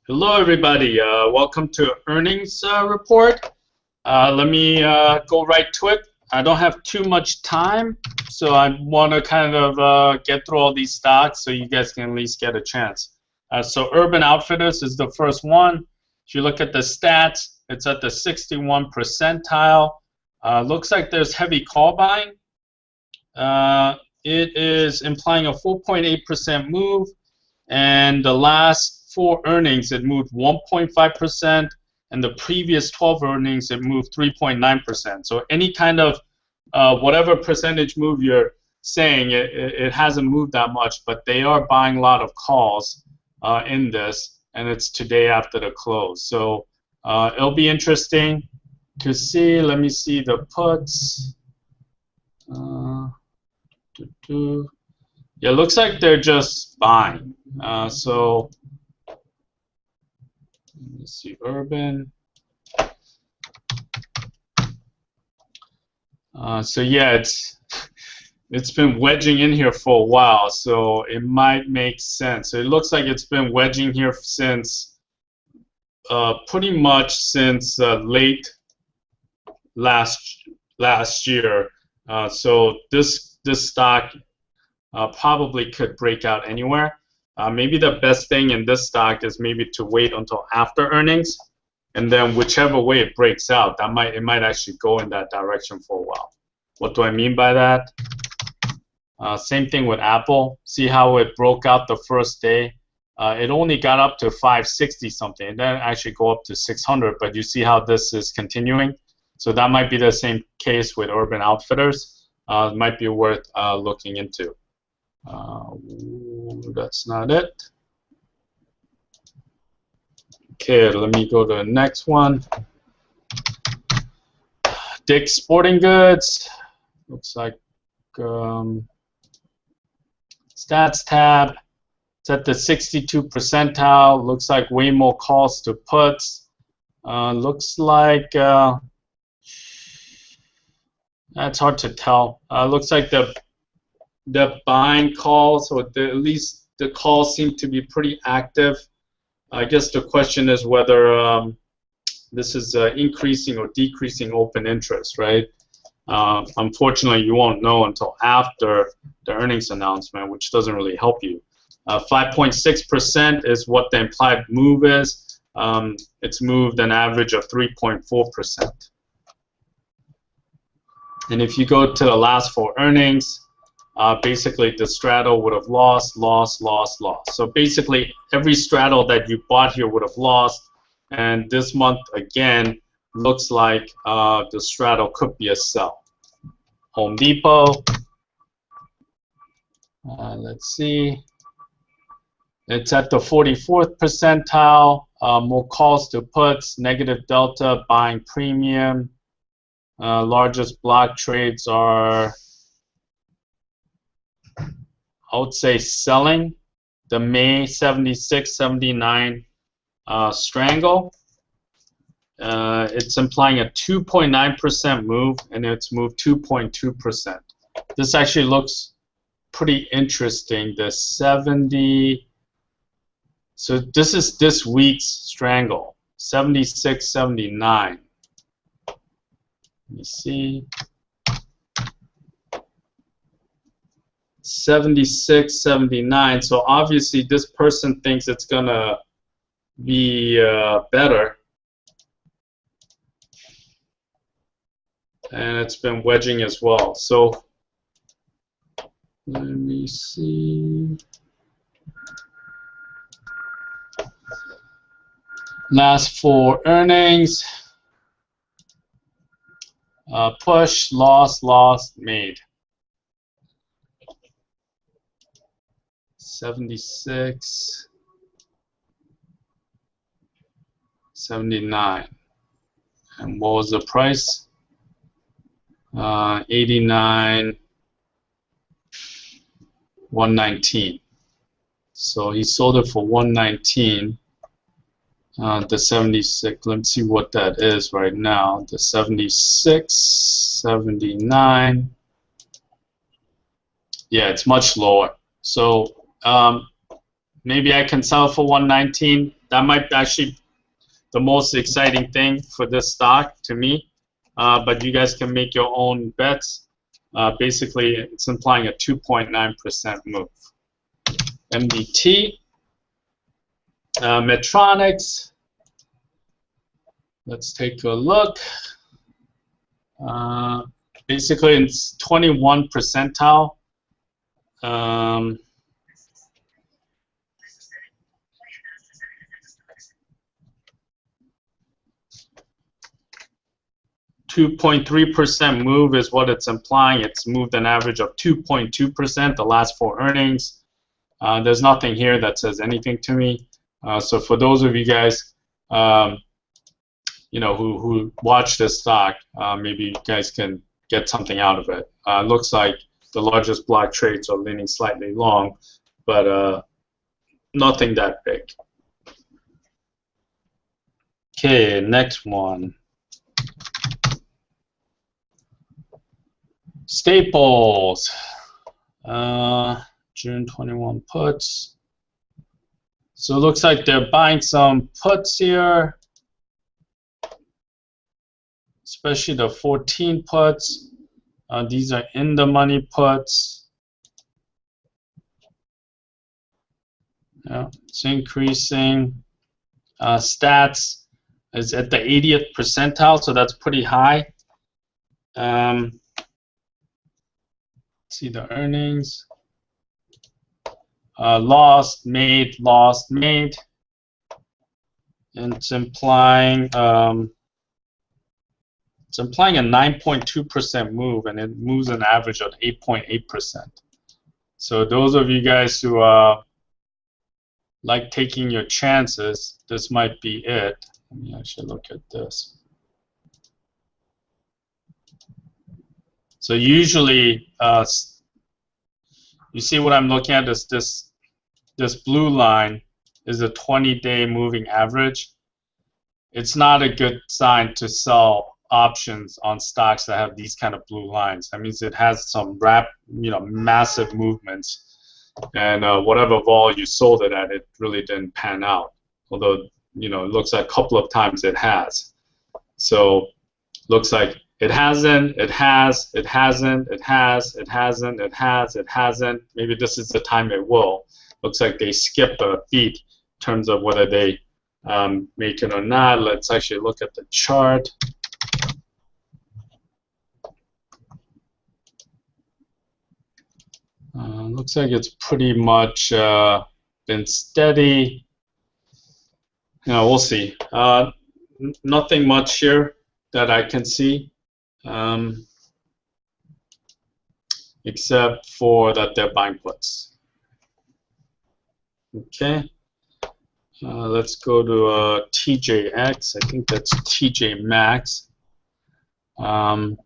Hello, everybody. Welcome to earnings report. Let me go right to it. I don't have too much time, so I want to kind of get through all these stocks so you guys can at least get a chance. So Urban Outfitters is the first one. If you look at the stats, it's at the 61 percentile. Looks like there's heavy call buying. It is implying a 4.8% move, and the last 4 earnings it moved 1.5%, and the previous 12 earnings it moved 3.9%. So any kind of whatever percentage move you're saying, it hasn't moved that much, but they are buying a lot of calls in this, and it's today after the close. So it'll be interesting to see. Let me see the puts. Yeah, it looks like they're just buying. So let me see Urban. So yeah, it's been wedging in here for a while, so it might make sense. So it looks like it's been wedging here since pretty much since late last year. So this stock probably could break out anywhere. Maybe the best thing in this stock is maybe to wait until after earnings, and then whichever way it breaks out, it might actually go in that direction for a while. What do I mean by that? Same thing with Apple. See how it broke out the first day? It only got up to 560 something. It didn't actually go up to 600, but you see how this is continuing. So that might be the same case with Urban Outfitters. It might be worth looking into. That's not it. Okay, let me go to the next one. Dick's Sporting Goods. Looks like stats tab. It's at the 62 percentile. Looks like way more calls to puts. Looks like that's hard to tell. Looks like the buying calls, or at least the calls seem to be pretty active. I guess the question is whether this is increasing or decreasing open interest, right? Unfortunately, you won't know until after the earnings announcement, which doesn't really help you. 5.6% is what the implied move is. It's moved an average of 3.4%. And if you go to the last 4 earnings, basically the straddle would have lost. So basically every straddle that you bought here would have lost, and this month again looks like the straddle could be a sell. Home Depot, let's see, it's at the 44th percentile. More calls to puts, negative delta, buying premium. Largest block trades are, I would say, selling the May 76-79 strangle. It's implying a 2.9% move, and it's moved 2.2%. This actually looks pretty interesting. The 70. So this is this week's strangle, 76-79. Let me see. 76-79. So obviously this person thinks it's gonna be better, and it's been wedging as well. So let me see. Last 4 earnings. Push, lost, made. 76, 79. And what was the price? 89, 119. So he sold it for 119. The 76, let's see what that is right now. The 76, 79. Yeah, it's much lower. So maybe I can sell for 119. that might actually the most exciting thing for this stock to me. But you guys can make your own bets. Basically, it's implying a 2.9% move. MDT, Medtronics. Let's take a look. Basically, it's 21 percentile. 2.3% move is what it's implying. It's moved an average of 2.2% the last 4 earnings. There's nothing here that says anything to me. So for those of you guys, you know, who watch this stock, maybe you guys can get something out of it. Looks like the largest block trades are leaning slightly long, but nothing that big. Okay, next one. Staples, June 21 puts. So it looks like they're buying some puts here, especially the 14 puts. These are in the money puts. Yeah, it's increasing. Stats is at the 80th percentile, so that's pretty high. See the earnings. Lost, made, lost, made. And it's implying a 9.2% move, and it moves an average of 8.8%. So those of you guys who like taking your chances, this might be it. Let me actually look at this. So usually, you see what I'm looking at is this blue line is a 20-day moving average. It's not a good sign to sell options on stocks that have these kind of blue lines. That means it has some massive movements, and whatever vol you sold it at, it really didn't pan out. Although, you know, it looks like a couple of times it has. So looks like it hasn't, it has, it hasn't, it has, it hasn't, it has, it hasn't. Maybe this is the time it will. Looks like they skip a beat in terms of whether they make it or not. Let's actually look at the chart. Looks like it's pretty much been steady. You know, we'll see. Nothing much here that I can see. Except for that they're buying puts. Okay, let's go to TJX. I think that's TJ Maxx. Let's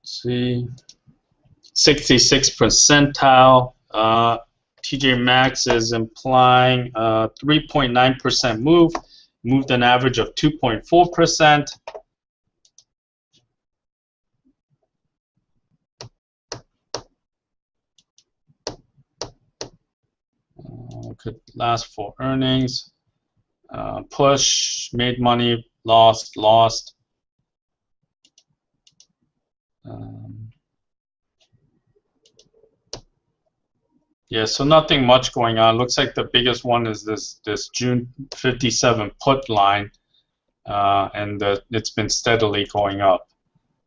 see, 66 percentile. TJ Maxx is implying 3.9% move. Moved an average of 2.4%. Look at last 4 earnings. Push, made money, lost, lost. Yeah, so nothing much going on. Looks like the biggest one is this June 57 put line, and it's been steadily going up.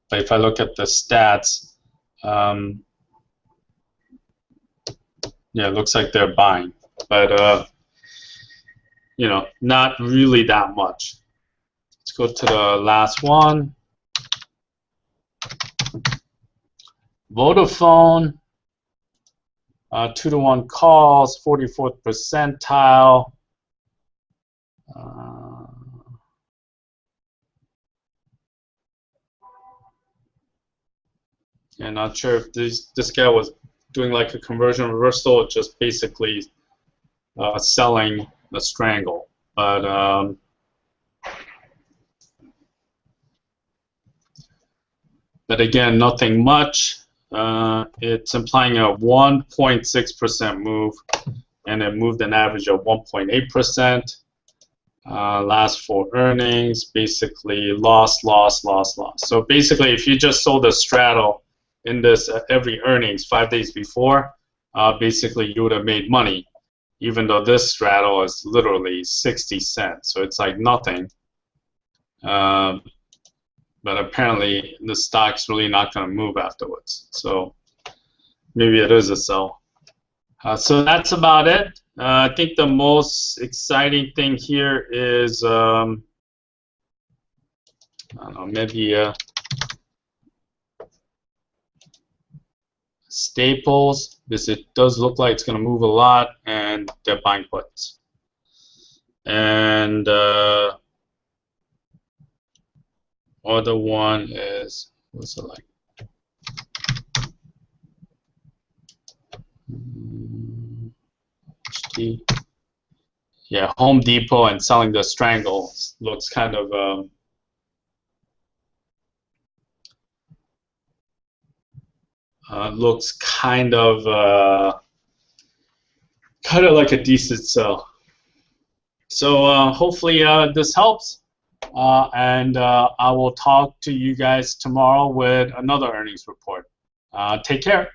But if I look at the stats, yeah, it looks like they're buying, but you know, not really that much. Let's go to the last one. Vodafone. 2-to-1 calls, 44th percentile. Yeah, not sure if this guy was doing like a conversion reversal or just basically selling the strangle. But again, nothing much. It's implying a 1.6% move, and it moved an average of 1.8%. Last 4 earnings, basically loss, loss, loss, loss. So basically, if you just sold a straddle in this every earnings 5 days before, basically you would have made money, even though this straddle is literally 60 cents. So it's like nothing. But apparently the stock's really not going to move afterwards. So maybe it is a sell. So that's about it. I think the most exciting thing here is, I don't know, maybe Staples, because it does look like it's going to move a lot, and they're buying puts. And other one is, what's it like? Yeah, Home Depot and selling the strangle looks kind of kind of like a decent sell. So hopefully this helps, and I will talk to you guys tomorrow with another earnings report. Take care.